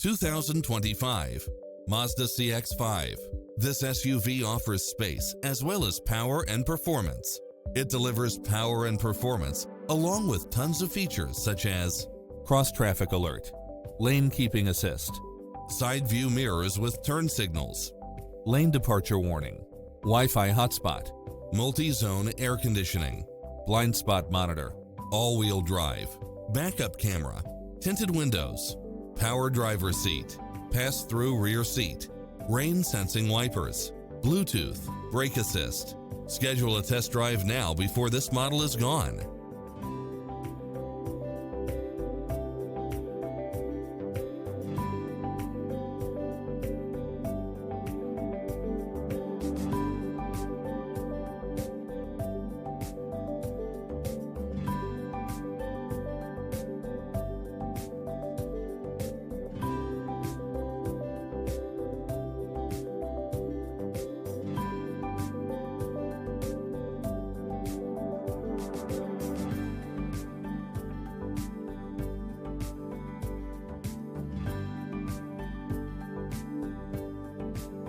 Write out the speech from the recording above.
2025 Mazda CX-5. This SUV offers space as well as power and performance. It delivers power and performance along with tons of features such as cross-traffic alert, lane keeping assist, side view mirrors with turn signals, lane departure warning, Wi-Fi hotspot, multi-zone air conditioning, blind spot monitor, all-wheel drive, backup camera, tinted windows, power driver seat, pass-through rear seat, rain-sensing wipers, Bluetooth, brake assist. Schedule a test drive now before this model is gone.